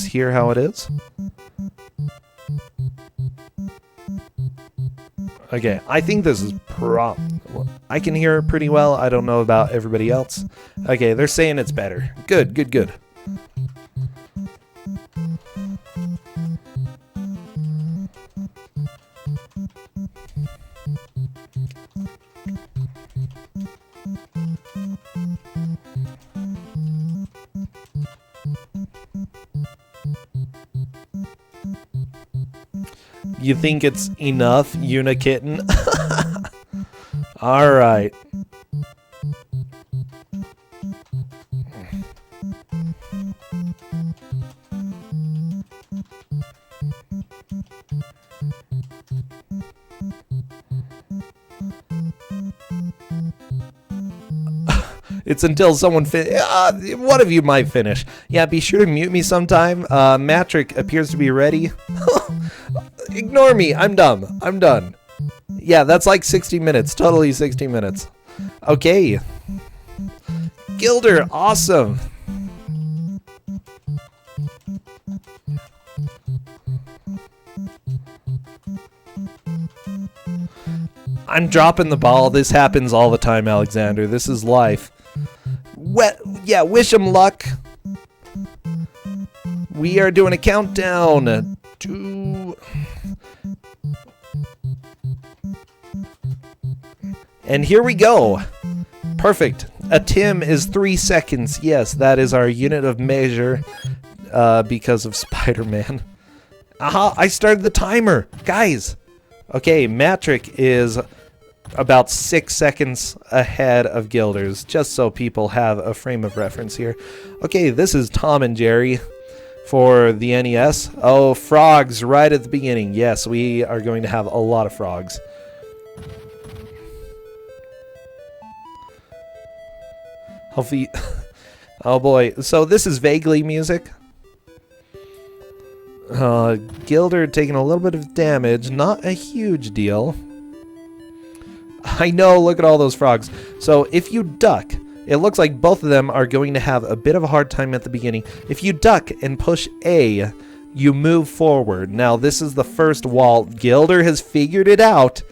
let's hear how it is. Okay, I think this is I can hear it pretty well. I don't know about everybody else. Okay, they're saying it's better. Good, good, good. You think it's enough, Unikitten? Alright. It's until someone one of you might finish. Yeah, be sure to mute me sometime. Mattrick appears to be ready. Ignore me. I'm dumb. I'm done. Yeah, that's like 60 minutes. Totally 60 minutes. Okay. Gilder, awesome. I'm dropping the ball. This happens all the time, Alexander. This is life. Yeah, wish him luck. We are doing a countdown to... And here we go. Perfect. A Tim is 3 seconds. Yes, that is our unit of measure because of Spider-Man. Aha, I started the timer. Guys. Okay, Mattrick is about 6 seconds ahead of Gilder's, just so people have a frame of reference here. Okay, this is Tom and Jerry for the NES. Oh, frogs right at the beginning. Yes, we are going to have a lot of frogs. Hopefully... Oh boy, so this is vaguely music. Gilder taking a little bit of damage, not a huge deal. I know, look at all those frogs. So if you duck, it looks like both of them are going to have a bit of a hard time at the beginning. If you duck and push A, you move forward. Now this is the first wall. Gilder has figured it out.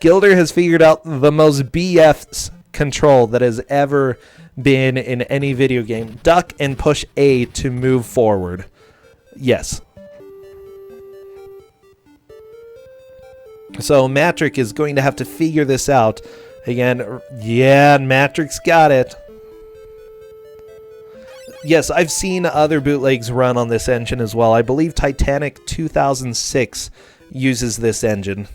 Gilder has figured out the most BF's control that has ever been in any video game. Duck and push A to move forward. Yes. So Mattrick is going to have to figure this out. Again, yeah, Mattrick's got it. Yes, I've seen other bootlegs run on this engine as well. I believe Titanic 2006 uses this engine.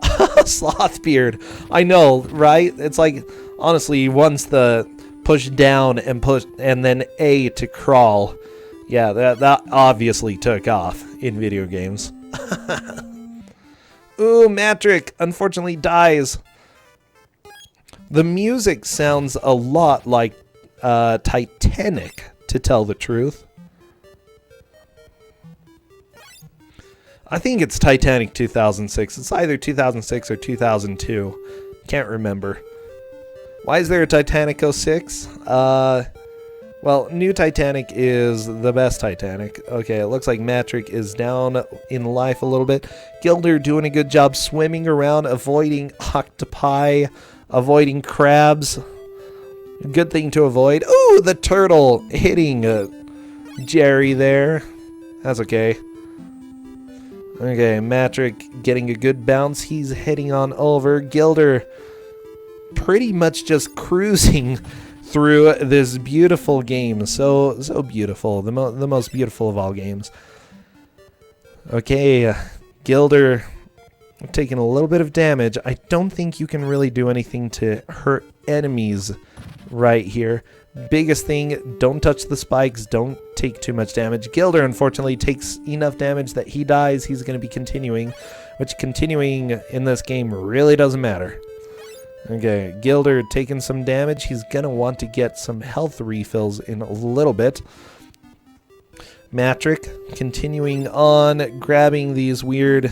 Slothbeard. I know, right? It's like, honestly, once the push down and then A to crawl. Yeah, that obviously took off in video games. Ooh, Mattrick unfortunately dies. The music sounds a lot like Titanic, to tell the truth. I think it's Titanic 2006. It's either 2006 or 2002. Can't remember. Why is there a Titanic 06? Well, new Titanic is the best Titanic. Okay, it looks like Mattrick is down in life a little bit. Gilder doing a good job swimming around, avoiding octopi, avoiding crabs. Good thing to avoid. Ooh, the turtle hitting Jerry there. That's okay. Okay, Mattrick getting a good bounce. He's heading on over. Gilder pretty much just cruising through this beautiful game. So beautiful. The most beautiful of all games. Okay, Gilder taking a little bit of damage. I don't think you can really do anything to hurt enemies right here. Biggest thing, don't touch the spikes, don't take too much damage. Gilder, unfortunately, takes enough damage that he dies. He's going to be continuing, which continuing in this game really doesn't matter. Okay, Gilder taking some damage. He's going to want to get some health refills in a little bit. Mattrick continuing on, grabbing these weird...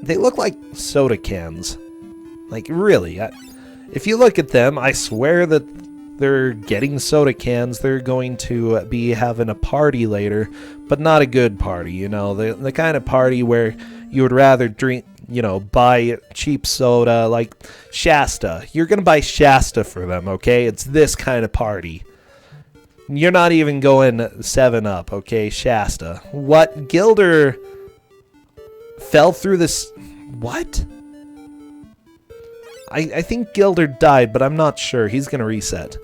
They look like soda cans. Like, really. If you look at them, I swear that They're getting soda cans. They're going to be having a party later, but not a good party, you know, the kind of party where you would rather drink, you know, buy cheap soda like Shasta. You're going to buy Shasta for them, okay? It's this kind of party. You're not even going 7-Up, okay? Shasta. What? Gilder fell through this... What? I think Gilder died, but I'm not sure. He's going to reset.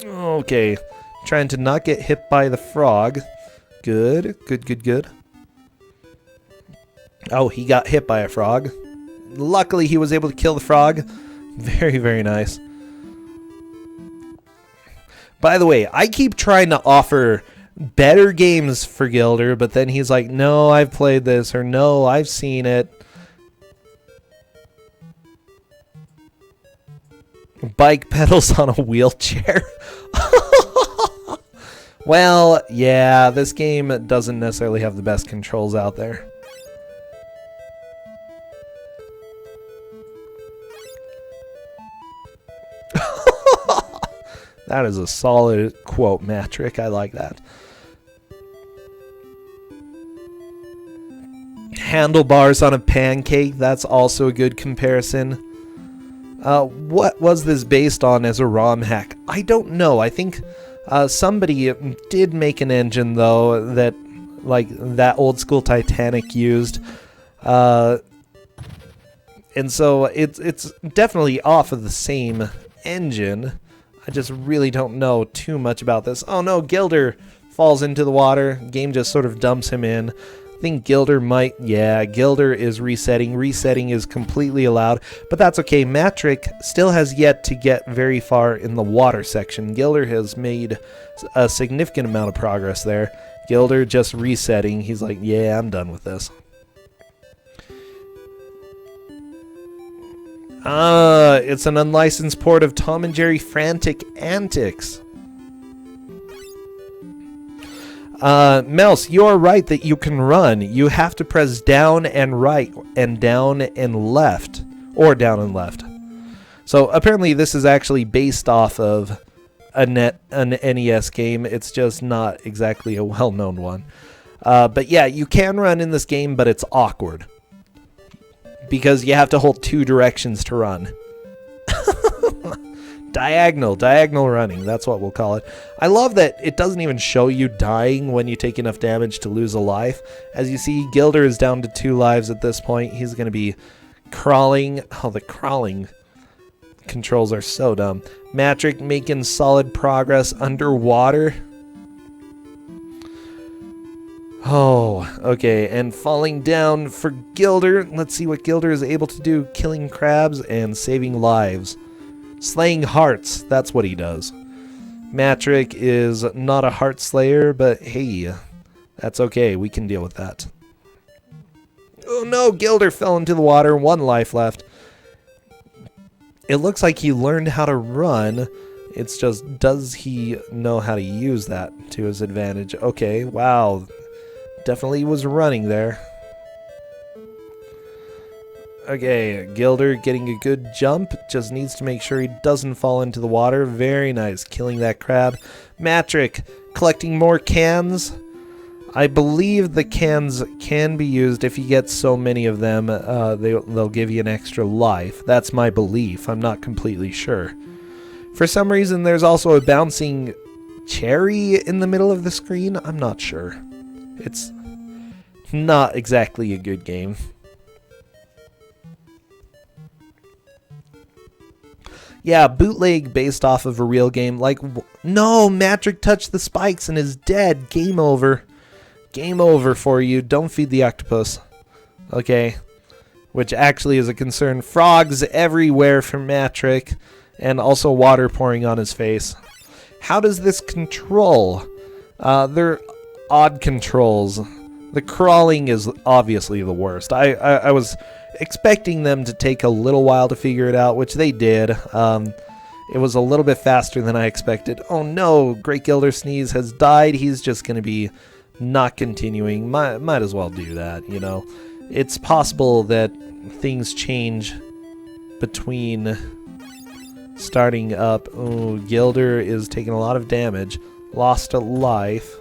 Okay. Trying to not get hit by the frog. Good. Good, good, good. Oh, he got hit by a frog. Luckily, he was able to kill the frog. Very, very nice. By the way, I keep trying to offer better games for Gilder, but then he's like, no, I've played this, or no, I've seen it. Bike pedals on a wheelchair. Well, yeah, this game doesn't necessarily have the best controls out there. That is a solid quote, Mattrick. I like that. Handlebars on a pancake. That's also a good comparison. What was this based on as a ROM hack? I don't know. I think somebody did make an engine, though, that like that old school Titanic used. And so it's definitely off of the same engine. I just really don't know too much about this. Oh no, Gilder falls into the water. Game just sort of dumps him in. I think Gilder might... Yeah, Gilder is resetting. Resetting is completely allowed, but that's okay. Mattrick still has yet to get very far in the water section. Gilder has made a significant amount of progress there. Gilder just resetting. He's like, yeah, I'm done with this. It's an unlicensed port of Tom and Jerry Frantic Antics. Mouse, you're right that you can run. You have to press down and right and down and left. Or down and left. So apparently this is actually based off of an NES game. It's just not exactly a well-known one. But yeah, you can run in this game, but it's awkward. Because you have to hold 2 directions to run. Diagonal running, that's what we'll call it. I love that it doesn't even show you dying when you take enough damage to lose a life. As you see, Gilder is down to 2 lives at this point. He's going to be crawling. Oh, the crawling controls are so dumb. Mattrick making solid progress underwater. Oh, okay, and falling down for Gilder. Let's see what Gilder is able to do. Killing crabs and saving lives. Slaying hearts, that's what he does. Mattrick is not a heart slayer, but hey, that's okay, we can deal with that. Oh no, Gilder fell into the water, 1 life left. It looks like he learned how to run. It's just, does he know how to use that to his advantage? Okay, wow. Definitely was running there. Okay, Gilder getting a good jump. Just needs to make sure he doesn't fall into the water. Very nice, killing that crab. Mattrick collecting more cans. I believe the cans can be used if you get so many of them. They'll give you an extra life. That's my belief. I'm not completely sure. For some reason, there's also a bouncing cherry in the middle of the screen. I'm not sure. It's not exactly a good game. Yeah, bootleg based off of a real game. Like, no, Mattrick touched the spikes and is dead. Game over. Game over for you. Don't feed the octopus. Okay. Which actually is a concern. Frogs everywhere for Mattrick. And also water pouring on his face. How does this control? They're odd controls. The crawling is obviously the worst. I was expecting them to take a little while to figure it out, which they did. It was a little bit faster than I expected. Oh no, TheGreatGildersneeze has died. He's just going to be not continuing. Might as well do that, you know. It's possible that things change between starting up. Oh, Gilder is taking a lot of damage. Lost a life.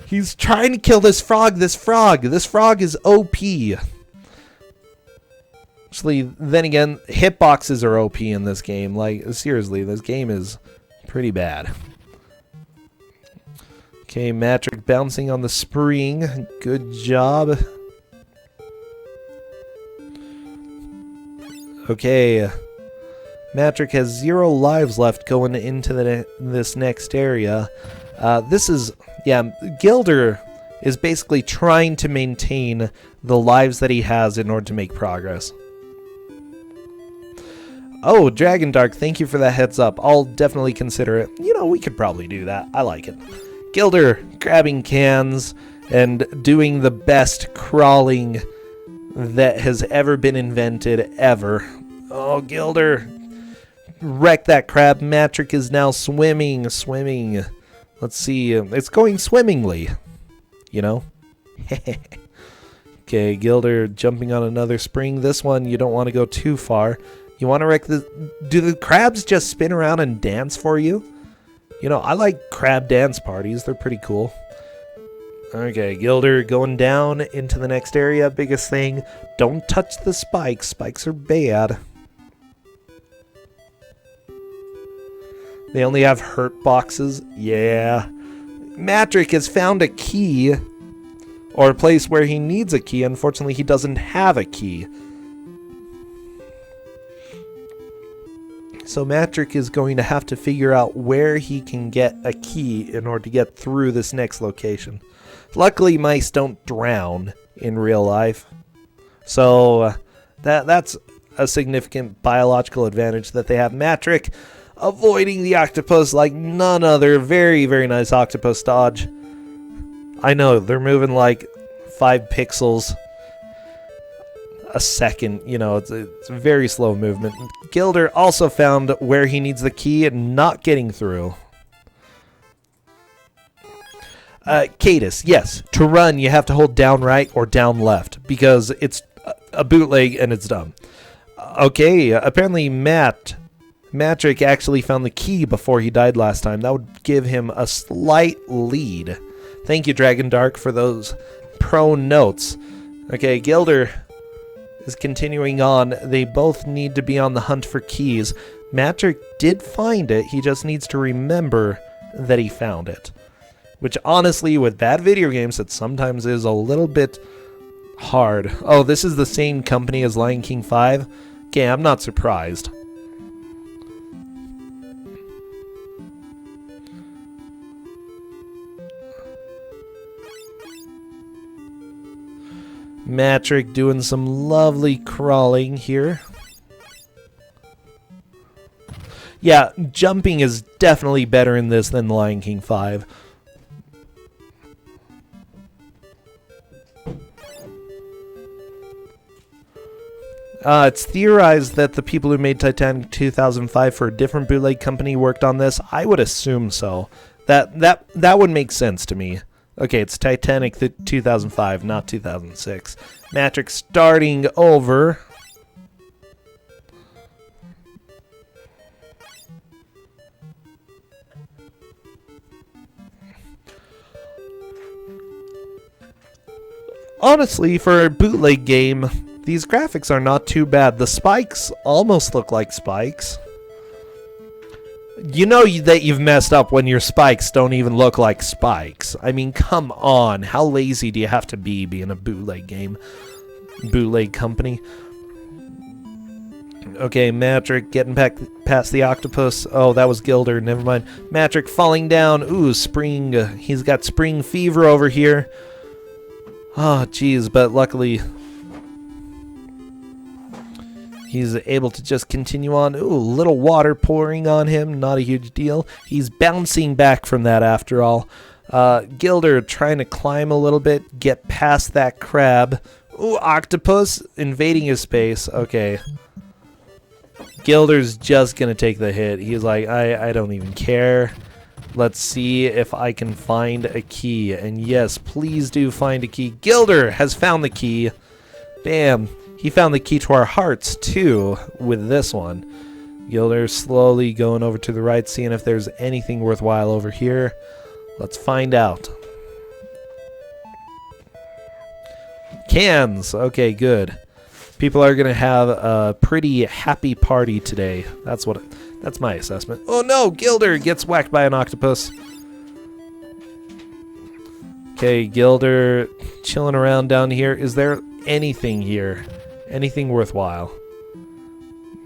He's trying to kill this frog. This frog is OP. Actually, then again, hitboxes are OP in this game. Like, seriously, this game is pretty bad. Okay, Mattrick bouncing on the spring. Good job. Okay. Mattrick has 0 lives left going into this next area. This is... yeah, Gilder is basically trying to maintain the lives that he has in order to make progress. Oh, Dragon Dark, thank you for that heads up. I'll definitely consider it. You know, we could probably do that. I like it. Gilder grabbing cans and doing the best crawling that has ever been invented, ever. Oh, Gilder. Wreck that crab. Mattrick is now swimming. Let's see. It's going swimmingly. You know? Okay, Gilder jumping on another spring. This one, you don't want to go too far. You want to wreck the... Do the crabs just spin around and dance for you? You know, I like crab dance parties. They're pretty cool. Okay, Gilder going down into the next area. Biggest thing, don't touch the spikes. Spikes are bad. They only have hurt boxes. Yeah. Mattrick has found a key. Or a place where he needs a key. Unfortunately, he doesn't have a key. So Mattrick is going to have to figure out where he can get a key in order to get through this next location. Luckily, mice don't drown in real life. So that's a significant biological advantage that they have. Mattrick avoiding the octopus like none other. Very, very nice octopus dodge. I know, they're moving like 5 pixels a second. You know, it's a very slow movement. Gilder also found where he needs the key and not getting through. Cadus, yes. To run, you have to hold down right or down left because it's a bootleg and it's dumb. Okay, apparently Mattrick actually found the key before he died last time. That would give him a slight lead. Thank you, Dragon Dark, for those pro notes. Okay, Gilder is continuing on. They both need to be on the hunt for keys. Mattrick did find it. He just needs to remember that he found it. Which, honestly, with bad video games, it sometimes is a little bit hard. Oh, this is the same company as Lion King 5? Okay, I'm not surprised. Mattrick doing some lovely crawling here. Yeah, jumping is definitely better in this than Lion King 5. It's theorized that the people who made Titanic 2005 for a different bootleg company worked on this. I would assume so. That would make sense to me. Okay, it's Titanic 2005, not 2006. Mattrick starting over. Honestly, for a bootleg game, these graphics are not too bad. The spikes almost look like spikes. You know that you've messed up when your spikes don't even look like spikes. I mean, come on. How lazy do you have to be being a bootleg game? Bootleg company. Okay, Mattrick getting back past the octopus. Oh, that was Gilder. Never mind. Mattrick falling down. Ooh, spring. He's got spring fever over here. Oh, jeez, but luckily he's able to just continue on. Ooh, a little water pouring on him. Not a huge deal. He's bouncing back from that after all. Gilder trying to climb a little bit, get past that crab. Ooh, octopus invading his space. Okay. Gilder's just going to take the hit. He's like, I don't even care. Let's see if I can find a key. And yes, please do find a key. Gilder has found the key. Bam. he found the key to our hearts, too, with this one. Gilder slowly going over to the right, seeing if there's anything worthwhile over here. Let's find out. Cans! Okay, good. People are going to have a pretty happy party today. That's my assessment. Oh no, Gilder gets whacked by an octopus. Okay, Gilder chilling around down here. Is there anything here? Anything worthwhile?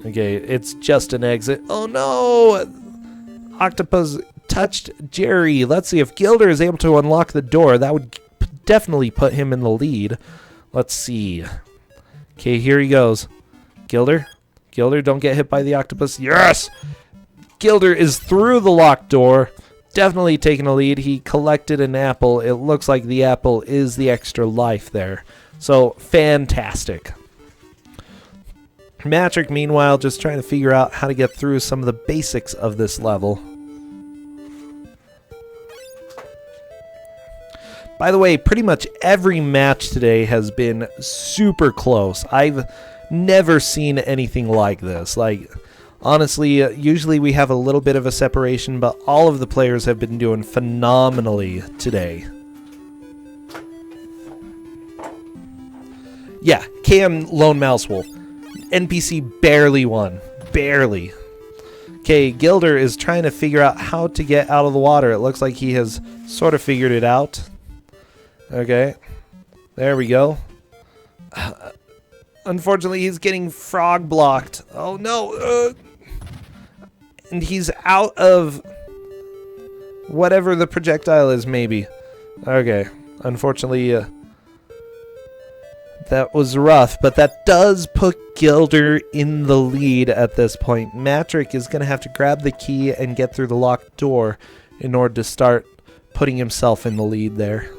Okay, it's just an exit. Oh no! Octopus touched Jerry. Let's see if Gilder is able to unlock the door. That would definitely put him in the lead. Let's see. Okay, here he goes. Gilder? Gilder, don't get hit by the octopus. Yes! Gilder is through the locked door. Definitely taking a lead. He collected an apple. It looks like the apple is the extra life there. So, fantastic. Mattrick, meanwhile, just trying to figure out how to get through some of the basics of this level. By the way, pretty much every match today has been super close. I've never seen anything like this. Like, honestly, usually we have a little bit of a separation, but all of the players have been doing phenomenally today. Yeah, Cam Lone Mouse Wolf. NPC barely won. Barely. Okay, Gilder is trying to figure out how to get out of the water. It looks like he has sort of figured it out. Okay. There we go. Unfortunately, he's getting frog blocked. Oh, no. And he's out of whatever the projectile is, maybe. Okay. Unfortunately, that was rough, but that does put Gilder in the lead at this point. Mattrick is going to have to grab the key and get through the locked door in order to start putting himself in the lead there.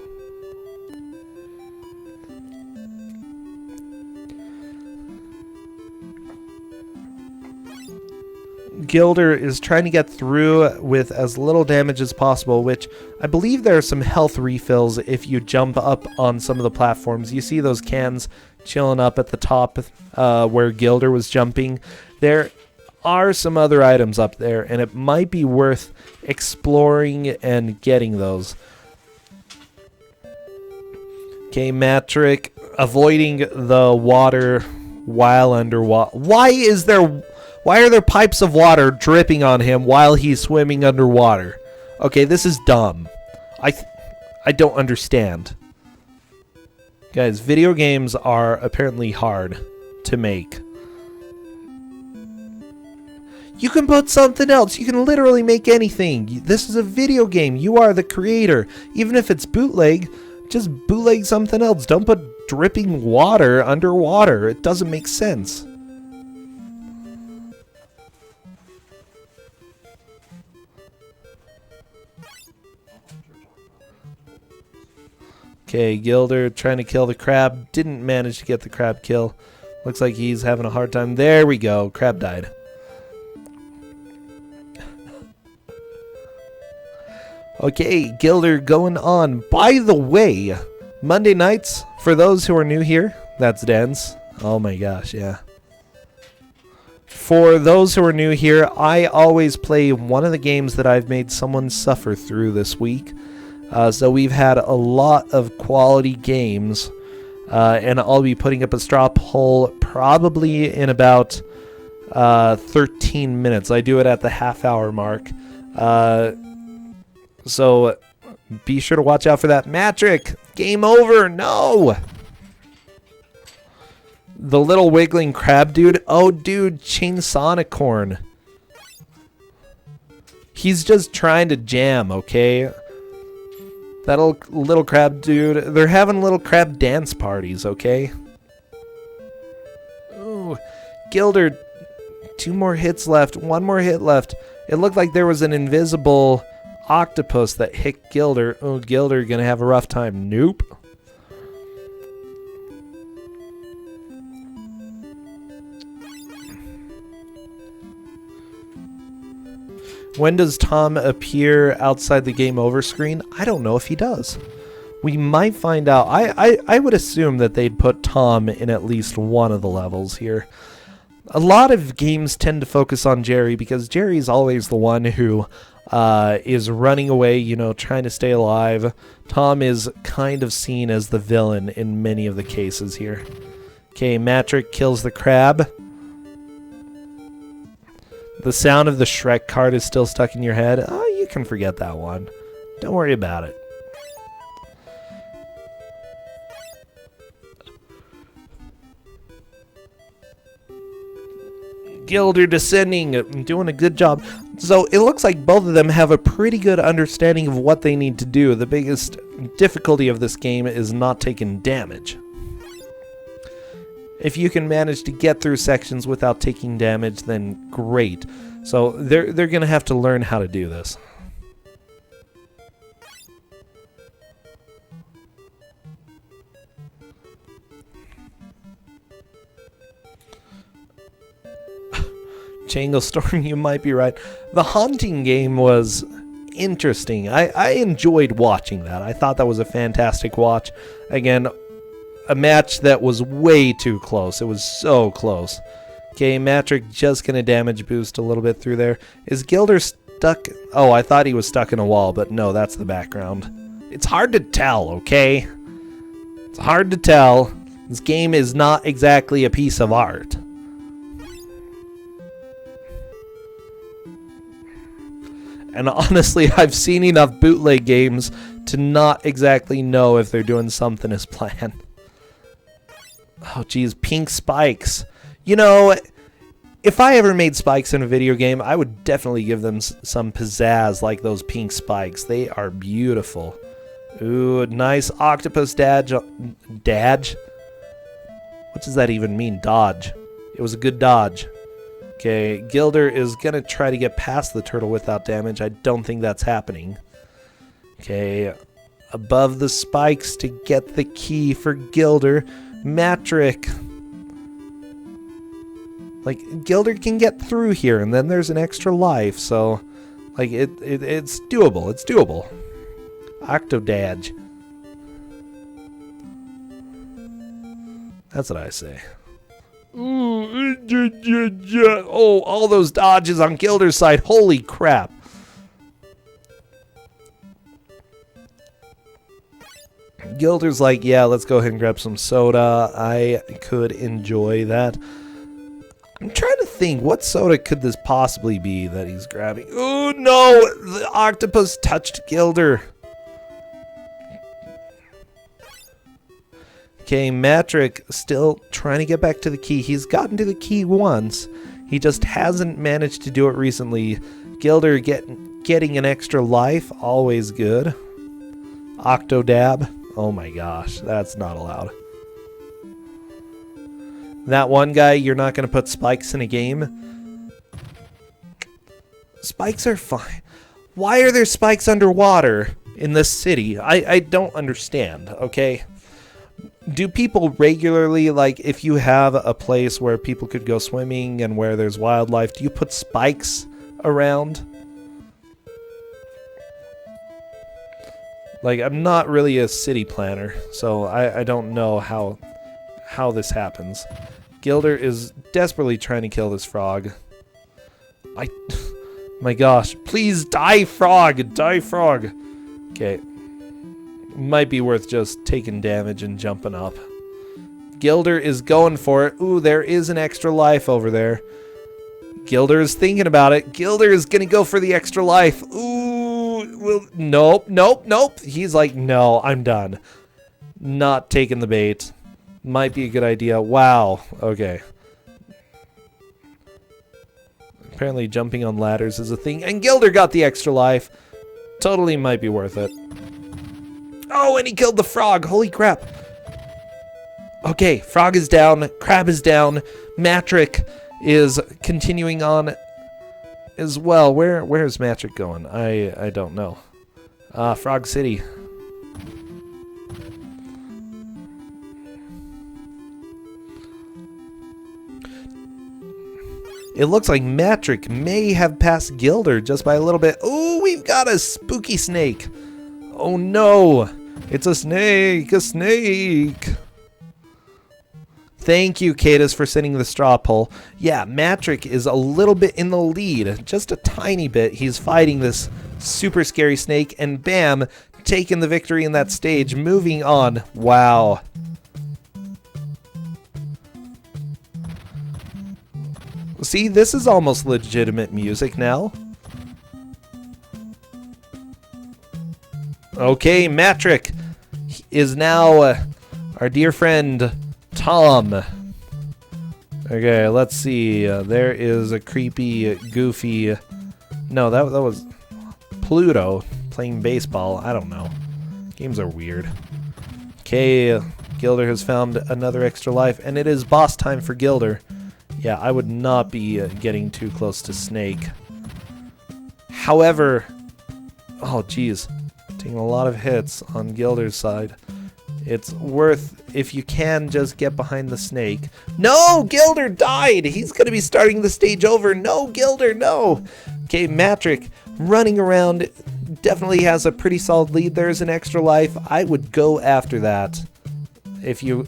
Gilder is trying to get through with as little damage as possible, which I believe there are some health refills if you jump up on some of the platforms. You see those cans chilling up at the top where Gilder was jumping. There are some other items up there, and it might be worth exploring and getting those. Okay, Mattrick avoiding the water while underwater. Why are there pipes of water dripping on him while he's swimming underwater? Okay, this is dumb. I don't understand. Guys, video games are apparently hard to make. You can put something else. You can literally make anything. This is a video game. You are the creator. Even if it's bootleg, just bootleg something else. Don't put dripping water underwater. It doesn't make sense. Okay, Gilder trying to kill the crab. Didn't manage to get the crab kill. Looks like he's having a hard time. There we go. Crab died. Okay, Gilder going on. By the way, Monday nights, for those who are new here, that's Den's. Oh my gosh, yeah. For those who are new here, I always play one of the games that I've made someone suffer through this week. So we've had a lot of quality games, and I'll be putting up a straw poll probably in about 13 minutes. I do it at the half-hour mark. So be sure to watch out for that. Mattrick, game over. No! The little wiggling crab dude. Oh, dude, Chainsonicorn. He's just trying to jam, okay? That little crab dude, they're having little crab dance parties, okay? Ooh, Gilder, 2 more hits left, 1 more hit left. It looked like there was an invisible octopus that hit Gilder. Oh, Gilder gonna have a rough time. Nope. When does Tom appear outside the game over screen? I don't know if he does. We might find out. I would assume that they'd put Tom in at least one of the levels here. A lot of games tend to focus on Jerry because Jerry's always the one who is running away, you know, trying to stay alive. Tom is kind of seen as the villain in many of the cases here. Okay, Mattrick kills the crab. The sound of the Shrek card is still stuck in your head. Oh, you can forget that one. Don't worry about it. Gilder descending, doing a good job. So it looks like both of them have a pretty good understanding of what they need to do. The biggest difficulty of this game is not taking damage. If you can manage to get through sections without taking damage, then great. So they're going to have to learn how to do this. Jangle Storm, you might be right. The Haunting game was interesting. I enjoyed watching that. I thought that was a fantastic watch. Again, a match that was way too close. It was so close. Okay, Mattrick just going to damage boost a little bit through there. Is Gilder stuck? Oh, I thought he was stuck in a wall, but no, that's the background. It's hard to tell, okay? It's hard to tell. This game is not exactly a piece of art. And honestly, I've seen enough bootleg games to not exactly know if they're doing something as planned. Oh, geez, pink spikes. You know, if I ever made spikes in a video game, I would definitely give them some pizzazz like those pink spikes. They are beautiful. Ooh, nice octopus dodge. Dodge? What does that even mean? Dodge. It was a good dodge. Okay, Gilder is going to try to get past the turtle without damage. I don't think that's happening. Okay, above the spikes to get the key for Gilder. Mattrick. Like, Gilder can get through here, and then there's an extra life, so, like, it's doable. It's doable. Octodadge. That's what I say. Oh, all those dodges on Gilder's side. Holy crap. Gilder's like, yeah, let's go ahead and grab some soda. I could enjoy that. I'm trying to think, what soda could this possibly be that he's grabbing? Oh, no! The octopus touched Gilder. Okay, Mattrick still trying to get back to the key. He's gotten to the key once. He just hasn't managed to do it recently. Gilder getting an extra life, always good. Octodab. Oh my gosh, that's not allowed. That one guy, you're not going to put spikes in a game? Spikes are fine. Why are there spikes underwater in this city? I don't understand, okay? Do people regularly, like, if you have a place where people could go swimming and where there's wildlife, do you put spikes around? Like, I'm not really a city planner, so I don't know how this happens. Gilder is desperately trying to kill this frog. My gosh, please die, frog! Die, frog! Okay. Might be worth just taking damage and jumping up. Gilder is going for it. Ooh, there is an extra life over there. Gilder is thinking about it. Gilder is going to go for the extra life. Ooh, well, nope, nope, nope. He's like, no, I'm done. Not taking the bait. Might be a good idea. Wow. Okay. Apparently jumping on ladders is a thing. And Gilder got the extra life. Totally might be worth it. Oh, and he killed the frog. Holy crap. Okay, frog is down. Crab is down. Mattrick is continuing on as well. Where is Mattrick going? I don't know. Frog City. It looks like Mattrick may have passed Gilder just by a little bit. Oh, we've got a spooky snake. Oh no. It's a snake! A snake! Thank you, Cadus, for sending the straw poll. Yeah, Mattrick is a little bit in the lead. Just a tiny bit. He's fighting this super scary snake, and bam! Taking the victory in that stage. Moving on. Wow. See, this is almost legitimate music now. Okay, Mattrick is now our dear friend Tom. Okay, let's see. There is a creepy, goofy... No, that was Pluto playing baseball. I don't know. Games are weird. Okay, Gilder has found another extra life, and it is boss time for Gilder. Yeah, I would not be getting too close to Snake. However... Oh, geez. Taking a lot of hits on Gilder's side. It's worth, if you can, just get behind the snake. No! Gilder died! He's going to be starting the stage over. No, Gilder, no! Okay, Mattrick running around definitely has a pretty solid lead. There's an extra life. I would go after that if you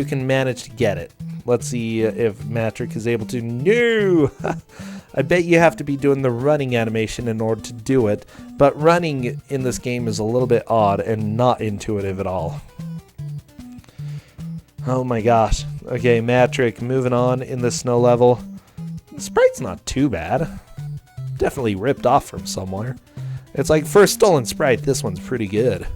can manage to get it. Let's see if Mattrick is able to. No! I bet you have to be doing the running animation in order to do it. But running in this game is a little bit odd and not intuitive at all. Oh my gosh. Okay, Mattrick moving on in the snow level. The sprite's not too bad. Definitely ripped off from somewhere. It's like, for a stolen sprite, this one's pretty good.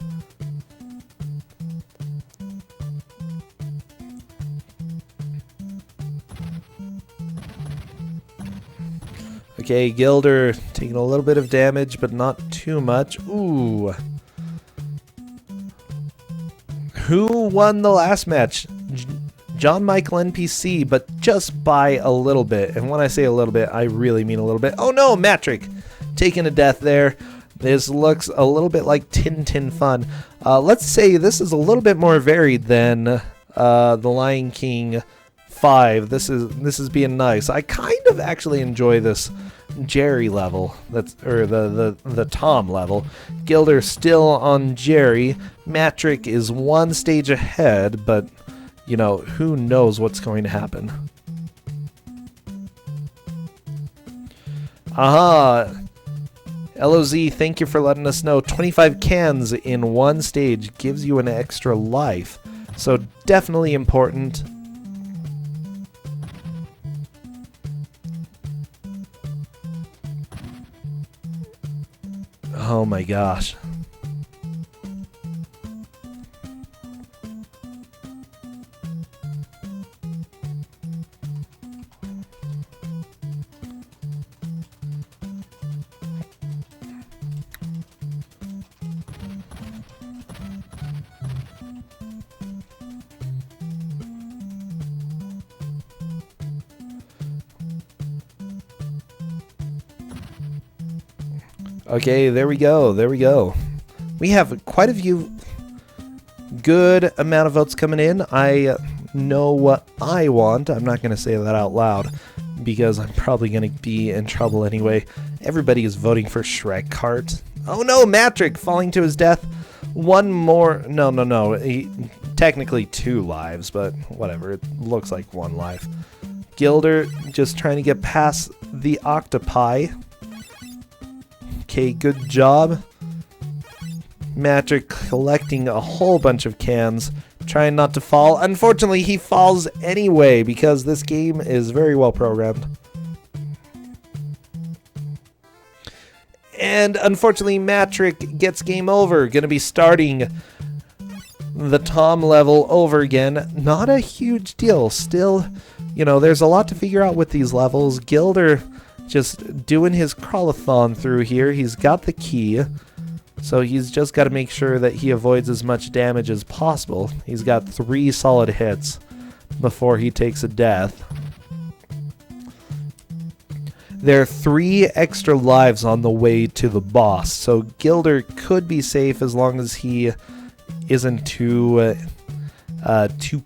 Okay, Gilder taking a little bit of damage, but not too much. Ooh. Who won the last match? John Michael NPC, but just by a little bit. And when I say a little bit, I really mean a little bit. Oh no, Mattrick taking a death there. This looks a little bit like Tintin Fun. Let's say this is a little bit more varied than The Lion King 5. This is being nice. I kind of actually enjoy this Jerry level, the Tom level. Gilder still on Jerry. Mattrick is one stage ahead, but you know, who knows what's going to happen. Aha! LOZ, thank you for letting us know. 25 cans in one stage gives you an extra life, so definitely important. Oh my gosh. Okay, there we go. There we go. We have quite a few good amount of votes coming in. I know what I want. I'm not going to say that out loud because I'm probably going to be in trouble anyway. Everybody is voting for Shrek Cart. Oh no, Mattrick falling to his death. One more. No. Technically 2 lives, but whatever. It looks like 1 life. Gilder just trying to get past the octopi. Okay, good job. Mattrick collecting a whole bunch of cans, trying not to fall. Unfortunately, he falls anyway because this game is very well programmed. And unfortunately, Mattrick gets game over. Gonna be starting the Tom level over again. Not a huge deal. Still, you know, there's a lot to figure out with these levels. Gilder just doing his crawlathon through here. He's got the key, so he's just got to make sure that he avoids as much damage as possible. He's got 3 solid hits before he takes a death. There are 3 extra lives on the way to the boss, so Gilder could be safe as long as he isn't too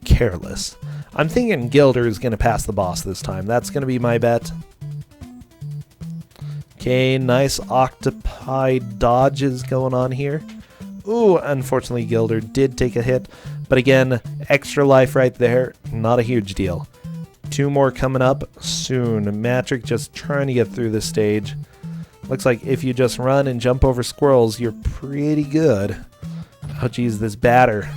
careless. I'm thinking Gilder is going to pass the boss this time. That's going to be my bet. Okay, nice octopi dodges going on here. Ooh, unfortunately, Gilder did take a hit. But again, extra life right there. Not a huge deal. 2 more coming up soon. Mattrick just trying to get through this stage. Looks like if you just run and jump over squirrels, you're pretty good. Oh, geez, this batter.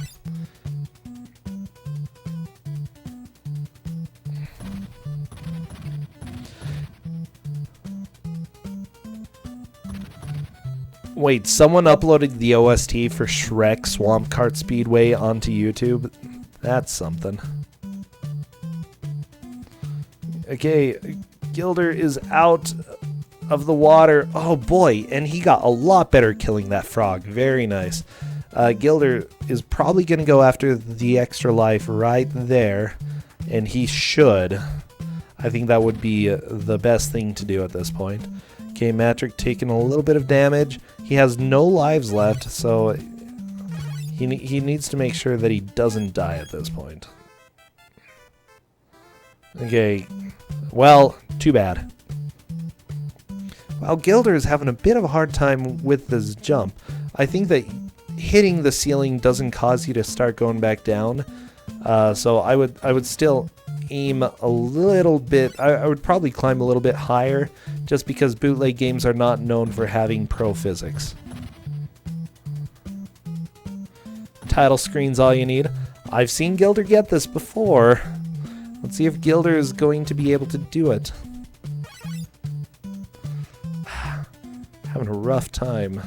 Wait, someone uploaded the OST for Shrek Swamp Kart Speedway onto YouTube? That's something. Okay, Gilder is out of the water. Oh boy, and he got a lot better killing that frog. Very nice. Gilder is probably going to go after the extra life right there, and he should. I think that would be the best thing to do at this point. Okay, Mattrick taking a little bit of damage. He has no lives left, so he needs to make sure that he doesn't die at this point. Okay, well, too bad. Well, Gilder is having a bit of a hard time with this jump. I think that hitting the ceiling doesn't cause you to start going back down. So I would still aim a little bit. I would probably climb a little bit higher, just because bootleg games are not known for having pro physics. Title screen's all you need. I've seen Gilder get this before. Let's see if Gilder is going to be able to do it. Having a rough time.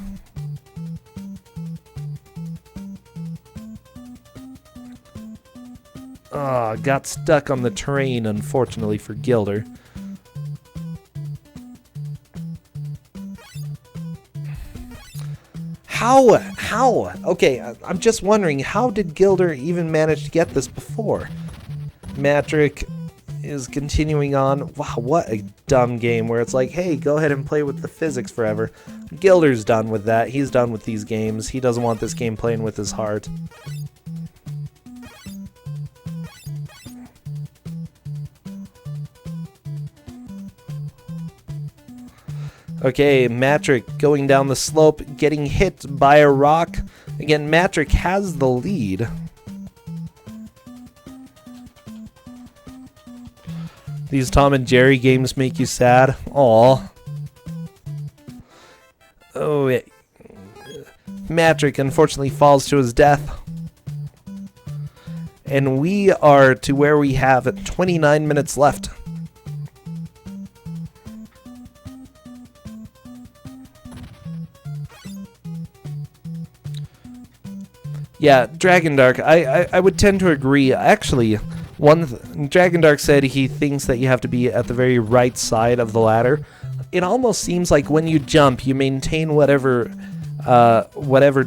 Ah, got stuck on the terrain, unfortunately for Gilder. How? Okay, I'm just wondering, how did Gilder even manage to get this before? Mattrick is continuing on. Wow, what a dumb game where it's like, hey, go ahead and play with the physics forever. Gilder's done with that. He's done with these games. He doesn't want this game playing with his heart. Okay, Mattrick going down the slope, getting hit by a rock. Again, Mattrick has the lead. These Tom and Jerry games make you sad. Aw. Oh, yeah. Mattrick unfortunately falls to his death. And we are to where we have 29 minutes left. Yeah, Dragon Dark, I would tend to agree. Actually, Dragon Dark said he thinks that you have to be at the very right side of the ladder. It almost seems like when you jump, you maintain whatever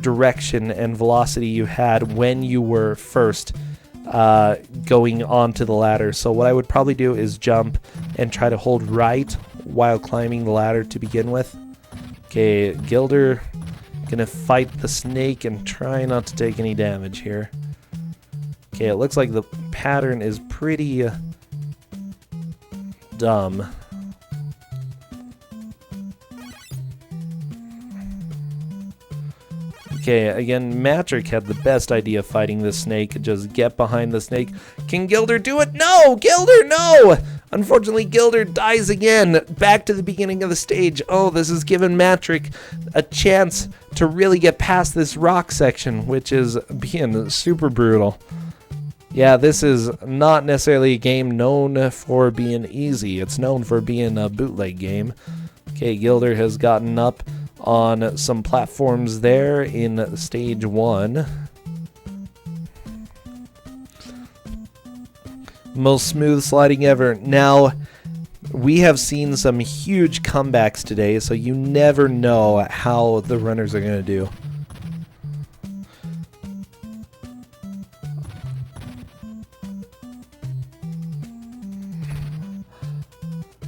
direction and velocity you had when you were first going onto the ladder. So what I would probably do is jump and try to hold right while climbing the ladder to begin with. Okay, Gilder gonna fight the snake and try not to take any damage here. Okay, it looks like the pattern is pretty dumb. Okay, again, Mattrick had the best idea fighting the snake. Just get behind the snake. Can Gilder do it? No! Gilder, no! Unfortunately, Gilder dies again. Back to the beginning of the stage. Oh, this has given Mattrick a chance to really get past this rock section, which is being super brutal. Yeah, this is not necessarily a game known for being easy. It's known for being a bootleg game. Okay, Gilder has gotten up on some platforms there in stage 1. Most smooth sliding ever. Now, we have seen some huge comebacks today, so you never know how the runners are going to do.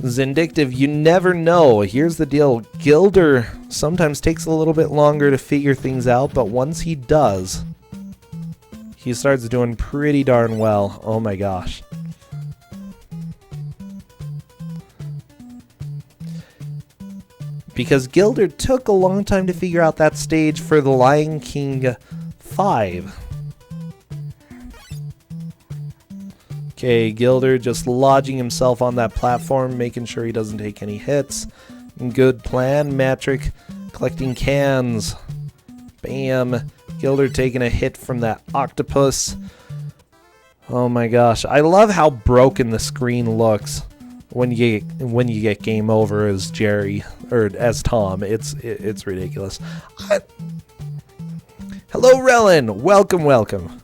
Zindictive, you never know. Here's the deal. Gilder sometimes takes a little bit longer to figure things out, but once he does, he starts doing pretty darn well. Oh my gosh. because Gilder took a long time to figure out that stage for the Lion King 5. Okay, Gilder just lodging himself on that platform, making sure he doesn't take any hits. Good plan. Mattrick collecting cans. Bam. Gilder taking a hit from that octopus. Oh my gosh. I love how broken the screen looks when you get game over as Jerry, or as Tom. It's ridiculous. Hello, Relin. Welcome, welcome.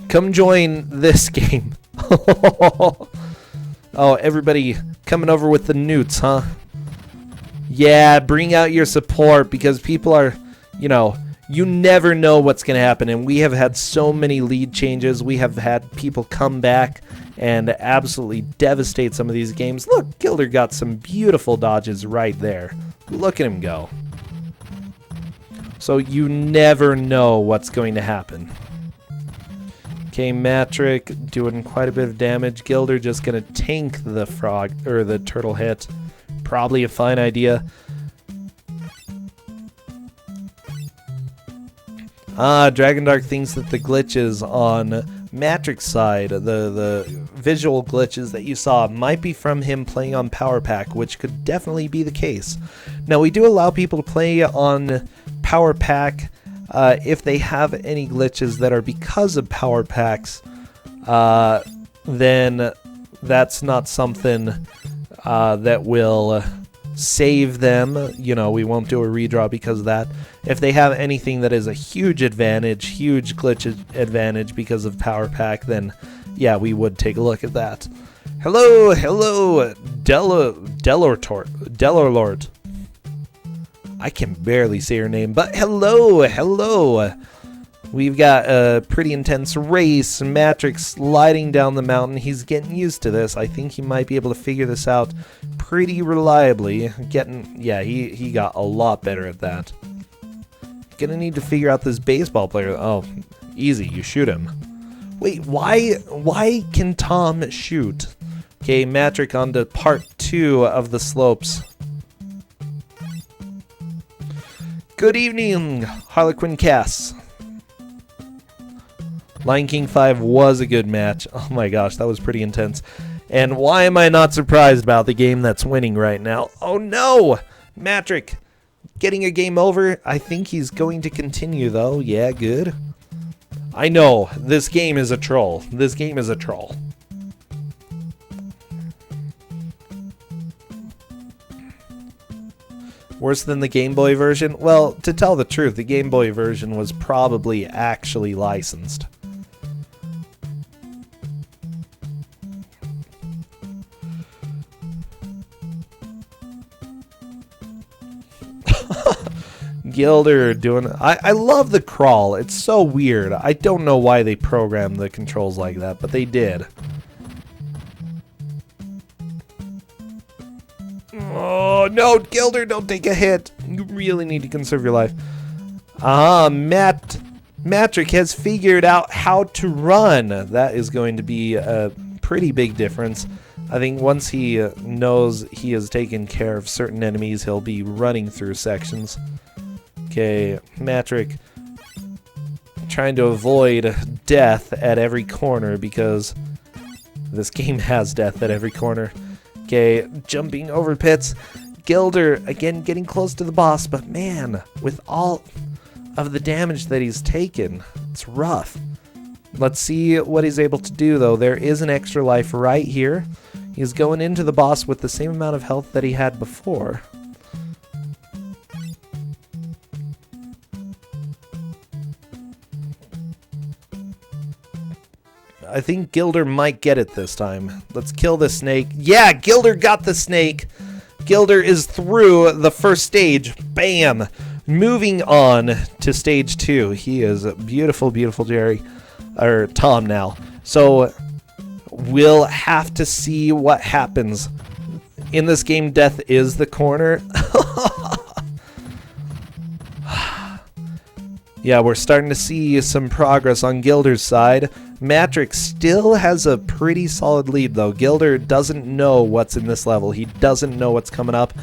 Come join this game. Oh, everybody coming over with the newts, huh? Yeah, bring out your support, because people are, you know, you never know what's going to happen. And we have had so many lead changes. We have had people come back and absolutely devastate some of these games. Look, Gilder got some beautiful dodges right there. Look at him go. So you never know what's going to happen. Okay, Mattrick doing quite a bit of damage. Gilder just gonna tank the frog, or the turtle hit. Probably a fine idea. Dragon Dark thinks that the glitches on Mattrick's side, the visual glitches that you saw, might be from him playing on Power Pack, which could definitely be the case. Now, we do allow people to play on Power Pack if they have any glitches that are because of power packs. Then that's not something that will save them. You know, we won't do a redraw because of that. If they have anything that is a huge advantage, huge glitch advantage because of power pack, then yeah, we would take a look at that. Hello, Delorlord. I can barely say her name, but hello. We've got a pretty intense race. Mattrick sliding down the mountain. He's getting used to this. I think he might be able to figure this out pretty reliably. Yeah, he got a lot better at that. Gonna need to figure out this baseball player. Oh, easy, you shoot him. Wait, why can Tom shoot? Okay, Mattrick on to part 2 of the slopes. Good evening, Harlequin Cass. Lion King 5 was a good match. Oh my gosh, that was pretty intense. And why am I not surprised about the game that's winning right now? Oh no! Mattrick getting a game over. I think he's going to continue though. Yeah, good. I know, this game is a troll. This game is a troll. Worse than the Game Boy version? Well, to tell the truth, the Game Boy version was probably actually licensed. Gilder doing... I love the crawl. It's so weird. I don't know why they programmed the controls like that, but they did. Oh, no, Gilder, don't take a hit. You really need to conserve your life. Mattrick has figured out how to run. That is going to be a pretty big difference. I think once he knows he has taken care of certain enemies, he'll be running through sections. Okay, Mattrick trying to avoid death at every corner because this game has death at every corner. Okay, jumping over pits. Gilder, again, getting close to the boss, but man, with all of the damage that he's taken, it's rough. Let's see what he's able to do, though. There is an extra life right here. He's going into the boss with the same amount of health that he had before. I think Gilder might get it this time. Let's kill the snake. Yeah, Gilder got the snake. Gilder is through the first stage. Bam! Moving on to stage 2. He is a beautiful, beautiful Jerry. Or Tom now. So we'll have to see what happens. In this game, death is the corner. Yeah, we're starting to see some progress on Gilder's side. Mattrick still has a pretty solid lead, though. Gilder doesn't know what's in this level. He doesn't know what's coming up.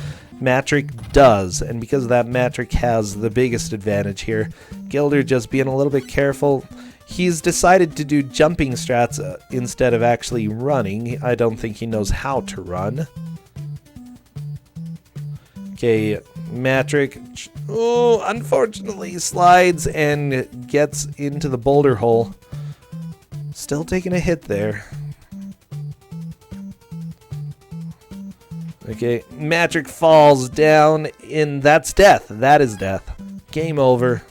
Mattrick does, and because of that, Mattrick has the biggest advantage here. Gilder just being a little bit careful. He's decided to do jumping strats instead of actually running. I don't think he knows how to run. Okay, Mattrick, unfortunately slides and gets into the boulder hole. Still taking a hit there. Okay, Mattrick falls down, and that's death. That is death. Game over.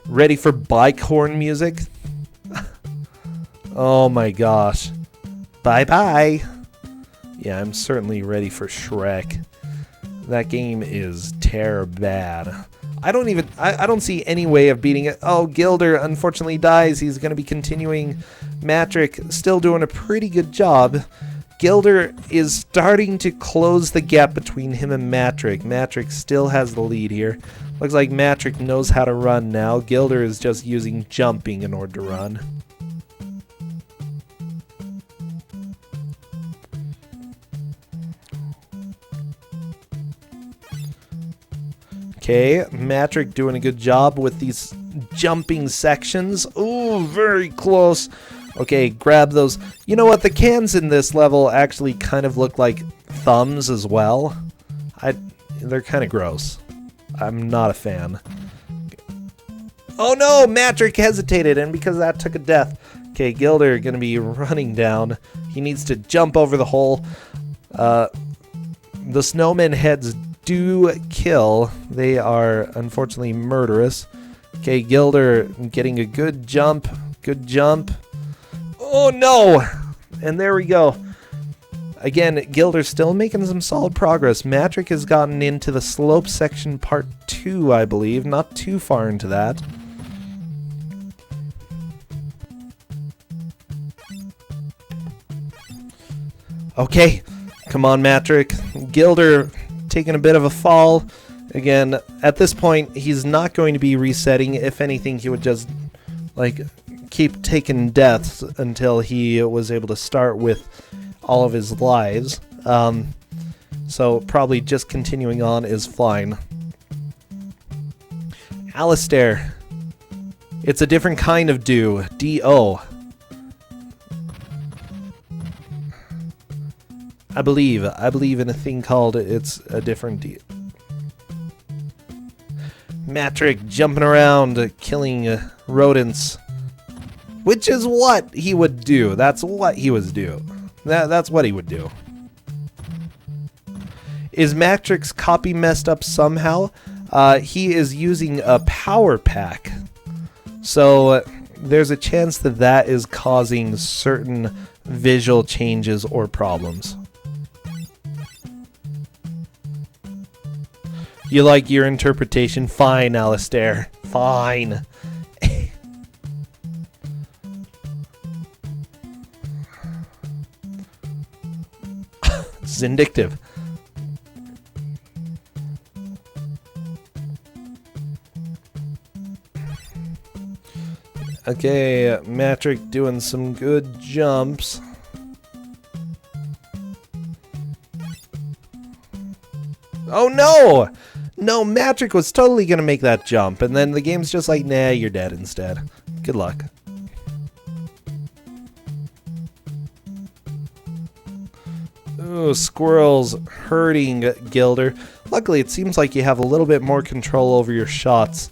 Ready for bike horn music? Oh my gosh. Bye-bye. Yeah, I'm certainly ready for Shrek. That game is bad. I don't see any way of beating it. Oh, Gilder unfortunately dies. He's going to be continuing. Mattrick still doing a pretty good job. Gilder is starting to close the gap between him and Mattrick. Mattrick still has the lead here. Looks like Mattrick knows how to run now. Gilder is just using jumping in order to run. Okay, Mattrick doing a good job with these jumping sections. Ooh, very close. Okay, grab those. You know what? The cans in this level actually kind of look like thumbs as well. They're kind of gross. I'm not a fan. Oh no, Mattrick hesitated, and because of that took a death. Okay, Gilder going to be running down. He needs to jump over the hole. The snowman heads do kill. They are unfortunately murderous. Okay, Gilder getting a good jump. Good jump. Oh no! And there we go. Again, Gilder's still making some solid progress. Mattrick has gotten into the slope section part 2, I believe. Not too far into that. Okay, come on, Mattrick. Gilder taking a bit of a fall. Again, at this point, he's not going to be resetting. If anything, he would just, like, keep taking deaths until he was able to start with all of his lives. So probably just continuing on is fine. Alistair. It's a different kind of do. D-O. I believe in a thing called it's a different D. Mattrick jumping around, killing rodents. Which is what he would do. That's what he would do. That's what he would do. Is Mattrick's copy messed up somehow? He is using a power pack. So there's a chance that that is causing certain visual changes or problems. You like your interpretation? Fine, Alistair. Fine. Vindictive. Okay, Mattrick doing some good jumps. Oh no! No, Mattrick was totally gonna make that jump, and then the game's just like, nah, you're dead instead. Good luck. Ooh, squirrels hurting Gilder. Luckily, it seems like you have a little bit more control over your shots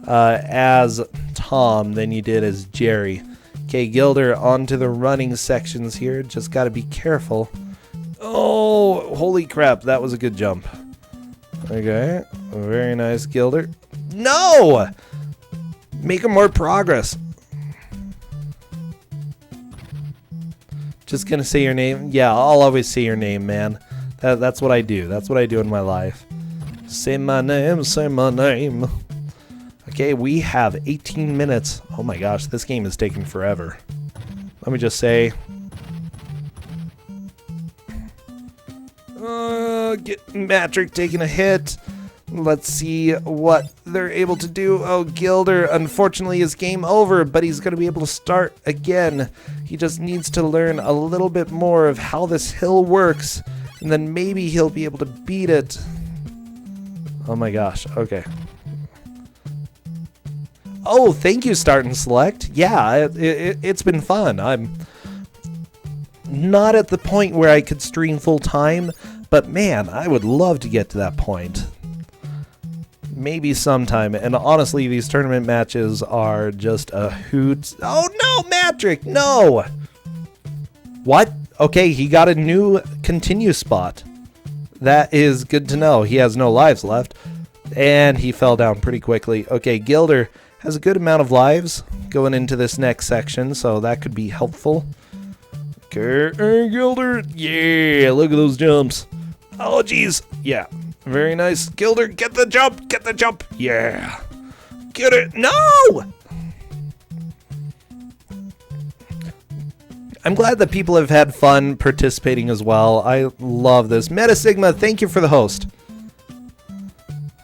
as Tom than you did as Jerry. Okay, Gilder onto the running sections here. Just gotta be careful. Oh, holy crap, that was a good jump. Okay, very nice, Gilder. No! Making more progress. Just gonna say your name? Yeah, I'll always say your name, man. That's what I do. That's what I do in my life. Say my name, say my name. Okay, we have 18 minutes. Oh my gosh, this game is taking forever. Let me just say. Get Mattrick taking a hit. Let's see what they're able to do. Oh, Gilder, unfortunately, is game over, but he's going to be able to start again. He just needs to learn a little bit more of how this hill works, and then maybe he'll be able to beat it. Oh my gosh, okay. Oh, thank you, Start and Select. Yeah, it's been fun. I'm not at the point where I could stream full time, but man, I would love to get to that point. Maybe sometime. And honestly, these tournament matches are just a hoot. Oh no, Mattrick, no! What? Okay, he got a new continue spot. That is good to know. He has no lives left. And he fell down pretty quickly. Okay, Gilder has a good amount of lives going into this next section, so that could be helpful. Okay, Gilder. Yeah, look at those jumps. Oh, jeez. Yeah. Very nice. Gilder, get the jump! Get the jump! Yeah! Get it! No! I'm glad that people have had fun participating as well. I love this. Meta Sigma, thank you for the host.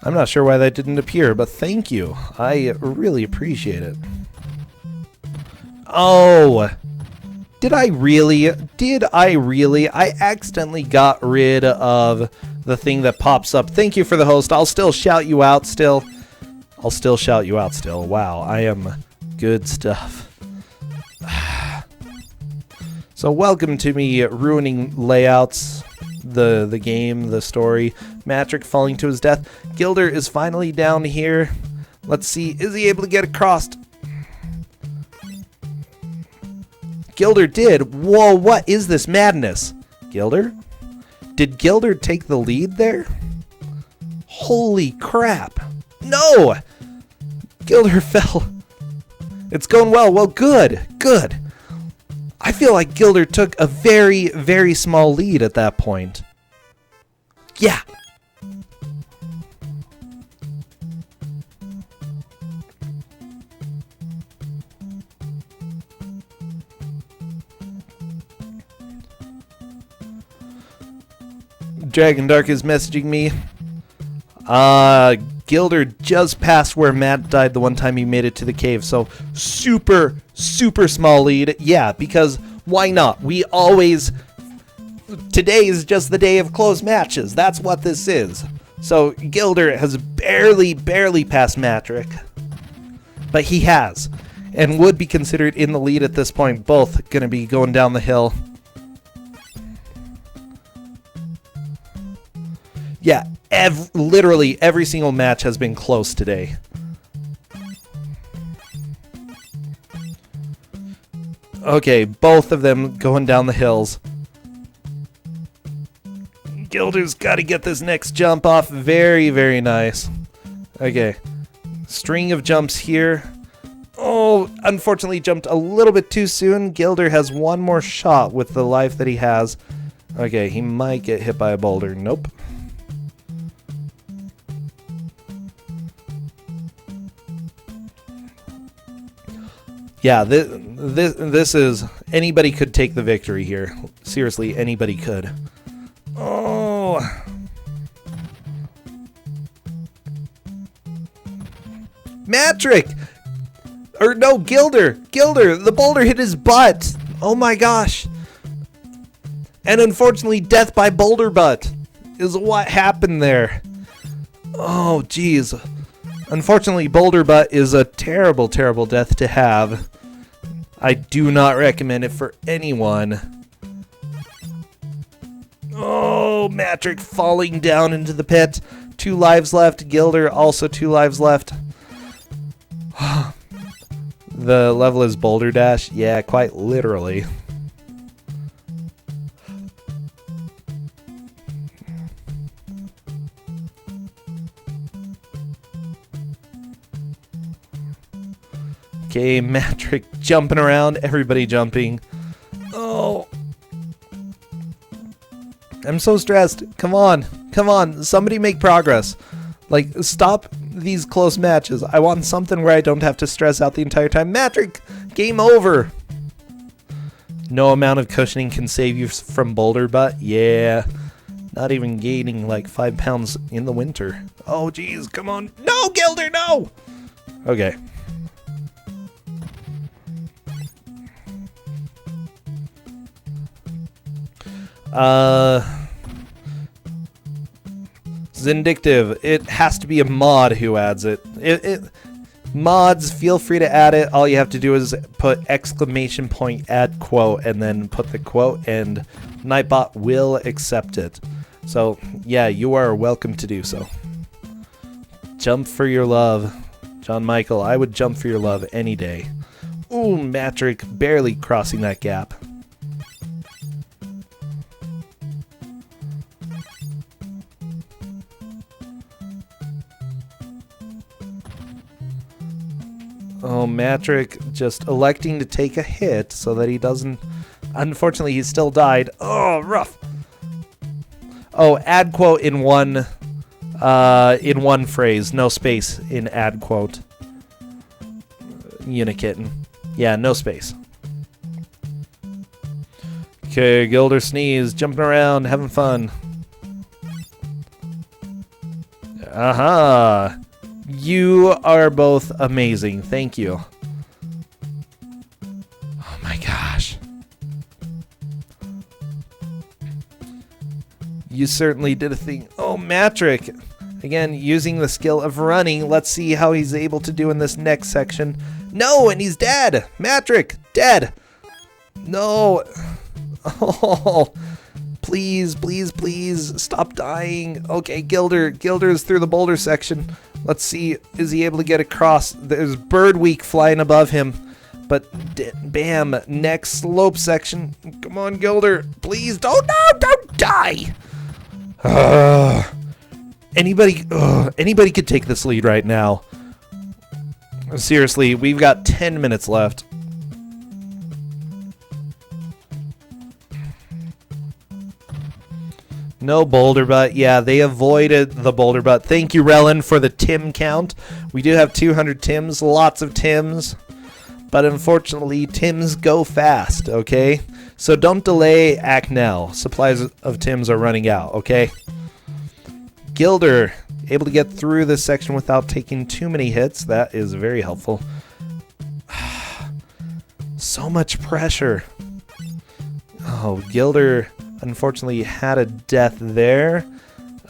I'm not sure why that didn't appear, but thank you. I really appreciate it. Oh! Did I really? I accidentally got rid of the thing that pops up. Thank you for the host. I'll still shout you out still. Wow, I am good stuff. So welcome to me ruining layouts, the game, the story. Mattrick falling to his death. Gilder is finally down here. Let's see, is he able to get across? Gilder did. Whoa, what is this madness? Gilder? Did Gilder take the lead there? Holy crap. No! Gilder fell. It's going well. Well, good. Good. I feel like Gilder took a very, very small lead at that point. Yeah. Dragon Dark is messaging me. Gilder just passed where Matt died the one time he made it to the cave. So super, super small lead. Yeah, because why not? We always... Today is just the day of close matches. That's what this is. So Gilder has barely passed Mattrick. But he has. And would be considered in the lead at this point. Both going to be going down the hill. Yeah, literally every single match has been close today. Okay, both of them going down the hills. Gilder's got to get this next jump off. Very, very nice. Okay, string of jumps here. Oh, unfortunately jumped a little bit too soon. Gilder has one more shot with the life that he has. Okay, he might get hit by a boulder. Nope. Yeah, this is... Anybody could take the victory here. Seriously, anybody could. Oh! Mattrick! Or no, Gilder! Gilder! The boulder hit his butt! Oh my gosh! And unfortunately, death by boulder butt is what happened there. Oh, jeez. Unfortunately, boulder butt is a terrible, terrible death to have. I do not recommend it for anyone. Oh, Mattrick falling down into the pit. 2 lives left. Gilder also 2 lives left. The level is Boulder Dash. Yeah, quite literally. Okay, Mattrick jumping around, everybody jumping. Oh. I'm so stressed. Come on. Come on. Somebody make progress. Like, stop these close matches. I want something where I don't have to stress out the entire time. Mattrick, game over. No amount of cushioning can save you from boulder butt. Yeah. Not even gaining like 5 pounds in the winter. Oh, geez, come on. No, Gilder, no! Okay. Vindictive. It has to be a mod who adds it. Mods, feel free to add it. All you have to do is put exclamation point add quote and then put the quote, and Nightbot will accept it. So, yeah, you are welcome to do so. Jump for your love. John Michael, I would jump for your love any day. Ooh, Mattrick barely crossing that gap. Oh, Mattrick just electing to take a hit so that he doesn't... Unfortunately, he still died. Oh, rough. Oh, add quote in one phrase. No space in add quote. Unikitten. Yeah, no space. Okay, Gildersneeze jumping around, having fun. Aha! You are both amazing. Thank you. Oh my gosh. You certainly did a thing. Oh, Mattrick. Again, using the skill of running. Let's see how he's able to do in this next section. No, and he's dead. Mattrick, dead. No. Oh, please, please, please stop dying. Okay, Gilder's through the boulder section. Let's see, is he able to get across? There's Bird Week flying above him. But, bam, next slope section. Come on, Gilder. Please, don't die. Anybody could take this lead right now. Seriously, we've got 10 minutes left. No boulder butt. Yeah, they avoided the boulder butt. Thank you, Relin, for the Tim count. We do have 200 Tims, lots of Tims. But unfortunately, Tims go fast, okay? So don't delay, act now. Supplies of Tims are running out, okay? Gilder, able to get through this section without taking too many hits. That is very helpful. So much pressure. Oh, Gilder unfortunately had a death there.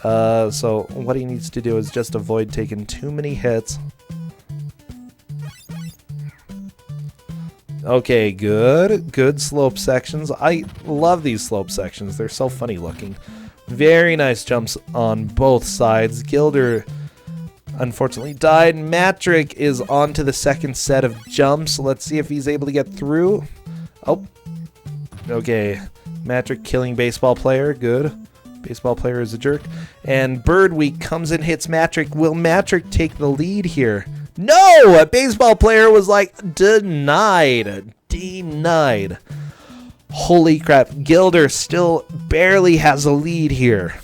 So what he needs to do is just avoid taking too many hits. Okay, good slope sections. I love these slope sections. They're so funny looking. Very nice jumps on both sides. Gilder unfortunately died. Mattrick is on to the second set of jumps. Let's see if he's able to get through. Oh, okay. Mattrick killing baseball player. Good. Baseball player is a jerk. And Bird Week comes and hits Mattrick. Will Mattrick take the lead here? No! A baseball player was like, denied. Denied. Holy crap. Gilder still barely has a lead here.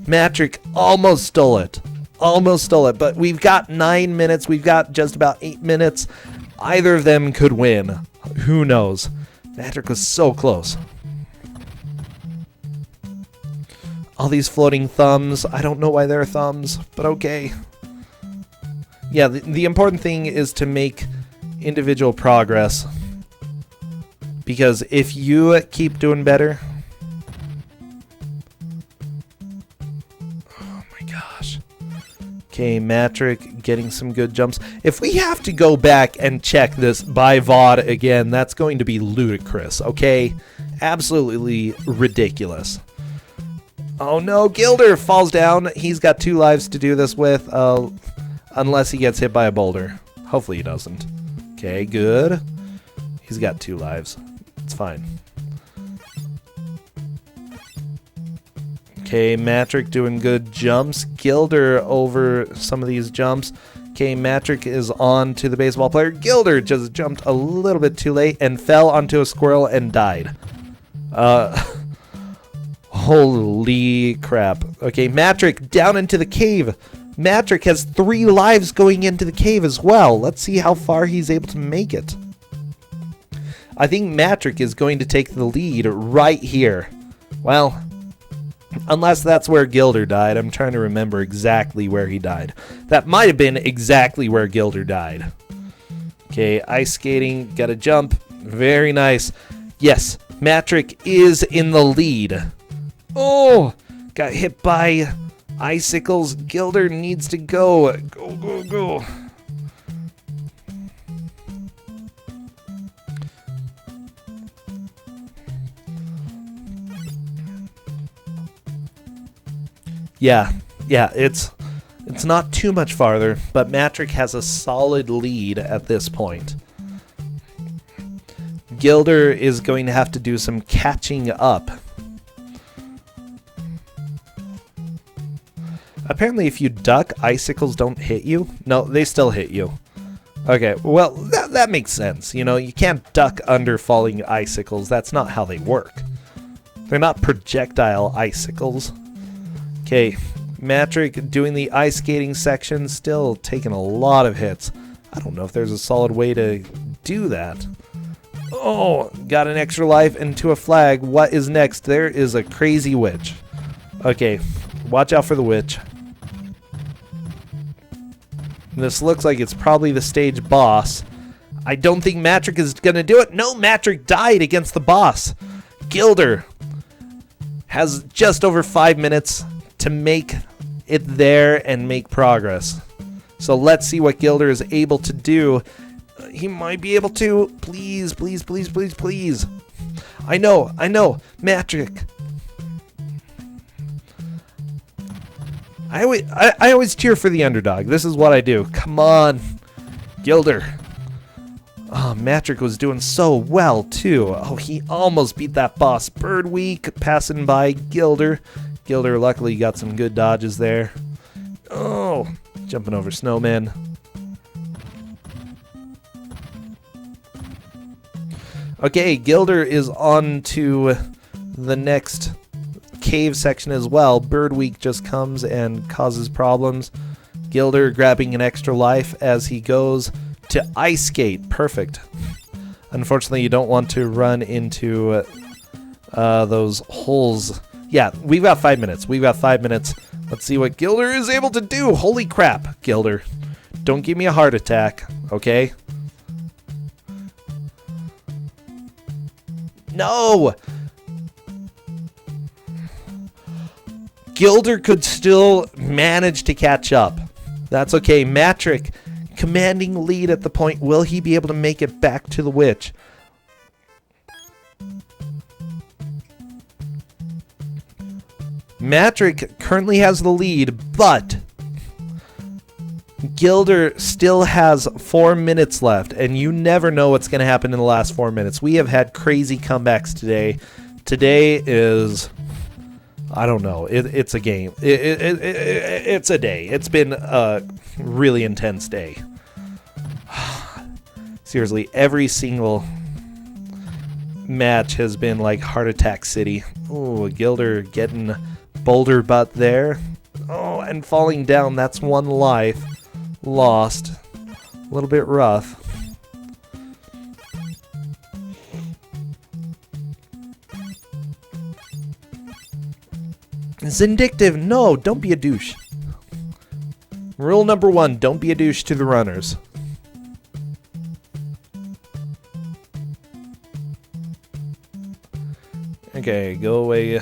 Mattrick almost stole it. Almost stole it. But we've got 9 minutes. We've got just about 8 minutes. Either of them could win. Who knows? Mattrick was so close. All these floating thumbs. I don't know why they're thumbs, but okay. Yeah, the important thing is to make individual progress. Because if you keep doing better... Oh my gosh. Okay, Mattrick getting some good jumps. If we have to go back and check this by VOD again, that's going to be ludicrous, okay? Absolutely ridiculous. Oh no, Gilder falls down. He's got 2 lives to do this with, unless he gets hit by a boulder. Hopefully he doesn't. Okay, good. He's got 2 lives. It's fine. Okay, Mattrick doing good jumps. Gilder over some of these jumps. Okay, Mattrick is on to the baseball player. Gilder just jumped a little bit too late and fell onto a squirrel and died. Holy crap. Okay, Mattrick down into the cave. Mattrick has 3 lives going into the cave as well. Let's see how far he's able to make it. I think Mattrick is going to take the lead right here. Well, Unless that's where Gilder died. I'm trying to remember exactly where he died. That might have been exactly where Gilder died. Okay, ice skating, gotta jump. Very nice. Yes, Mattrick is in the lead. Oh, got hit by icicles. Gilder needs to go. Go, go, go. Yeah, it's not too much farther, but Mattrick has a solid lead at this point. Gilder is going to have to do some catching up. Apparently if you duck, icicles don't hit you. No, they still hit you. Okay, well, that makes sense. You know, you can't duck under falling icicles. That's not how they work. They're not projectile icicles. Okay, Mattrick doing the ice skating section, still taking a lot of hits. I don't know if there's a solid way to do that. Oh, got an extra life into a flag. What is next? There is a crazy witch. Okay, watch out for the witch. This looks like it's probably the stage boss. I don't think Mattrick is going to do it. No, Mattrick died against the boss. Gilder has just over 5 minutes to make it there and make progress. So let's see what Gilder is able to do. He might be able to. Please, please, please, please, please. I know. Mattrick. I always cheer for the underdog. This is what I do. Come on, Gilder. Oh, Mattrick was doing so well, too. Oh, he almost beat that boss. Bird Week passing by Gilder. Gilder luckily got some good dodges there. Oh, jumping over snowmen. Okay, Gilder is on to the next cave section as well. Bird Week just comes and causes problems. Gilder grabbing an extra life as he goes to ice skate. Perfect. Unfortunately, you don't want to run into those holes. Yeah, we've got 5 minutes. Let's see what Gilder is able to do. Holy crap, Gilder. Don't give me a heart attack, okay? No! Gilder could still manage to catch up. That's okay. Mattrick commanding lead at the point. Will he be able to make it back to the witch? Mattrick currently has the lead, but Gilder still has 4 minutes left, and you never know what's going to happen in the last 4 minutes. We have had crazy comebacks today. Today is, I don't know, it's a game. It's a day. It's been a really intense day. Seriously, every single match has been like Heart Attack City. Oh, Gilder getting boulder butt there. Oh, and falling down. That's 1 life lost. A little bit rough. Vindictive, no, don't be a douche. Rule number 1, don't be a douche to the runners. Okay, go away.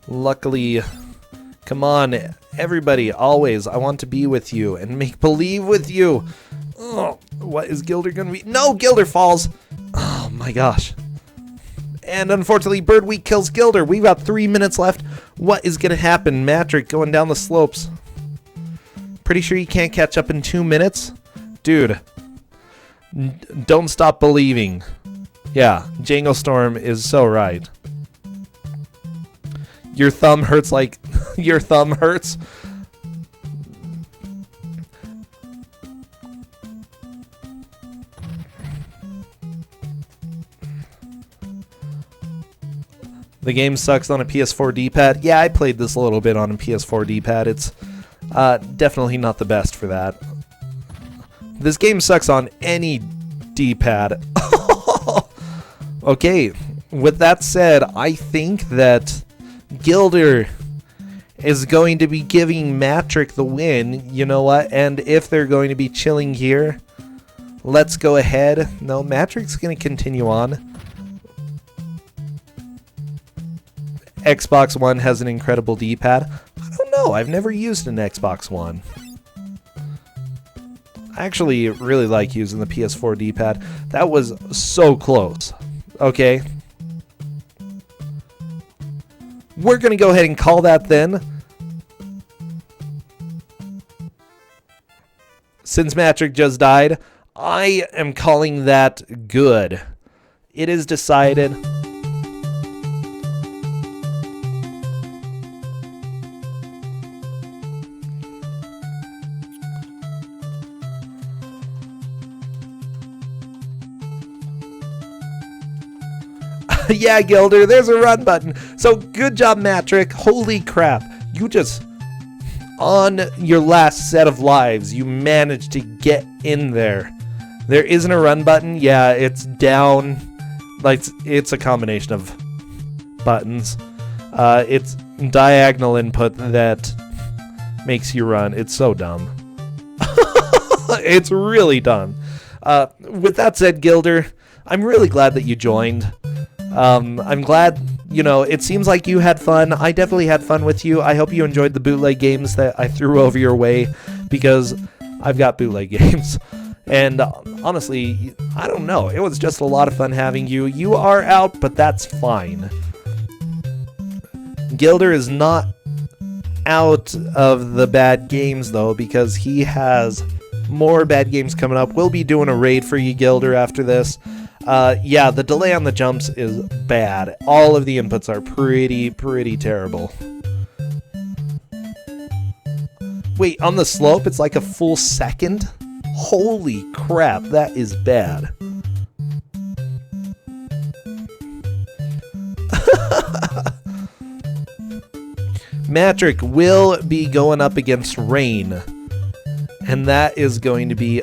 Luckily, come on, everybody, always, I want to be with you and make believe with you. Oh, what is Gilder gonna be? No, Gilder falls. Oh my gosh. And unfortunately, Bird Week kills Gilder. We've got 3 minutes left. What is gonna happen? Mattrick going down the slopes. Pretty sure you can't catch up in 2 minutes? Dude, don't stop believing. Yeah, Django Storm is so right. Your thumb hurts like your thumb hurts. The game sucks on a PS4 D-pad. Yeah, I played this a little bit on a PS4 D-pad. It's definitely not the best for that. This game sucks on any D-pad. Okay, with that said, I think that Gilder is going to be giving Mattrick the win. You know what? And if they're going to be chilling here, let's go ahead. No, Mattrick's going to continue on. Xbox One has an incredible D-pad. I don't know. I've never used an Xbox One. I actually really like using the PS4 D-pad. That was so close. Okay. We're going to go ahead and call that then. Since Mattrick just died, I am calling that good. It is decided. Yeah, Gilder, there's a run button. So good job, Mattrick. Holy crap. You just, on your last set of lives, you managed to get in there. There isn't a run button. Yeah, it's down. Like, it's a combination of buttons. It's diagonal input that makes you run. It's so dumb. It's really dumb. With that said, Gilder, I'm really glad that you joined. I'm glad, you know, it seems like you had fun. I definitely had fun with you. I hope you enjoyed the bootleg games that I threw over your way, because I've got bootleg games. And honestly, I don't know. It was just a lot of fun having you. You are out, but that's fine. Gilder is not out of the bad games, though, because he has more bad games coming up. We'll be doing a raid for you, Gilder, after this. Yeah, the delay on the jumps is bad. All of the inputs are pretty terrible. Wait, on the slope, it's like a full second? Holy crap, that is bad. Mattrick will be going up against Rain, and that is going to be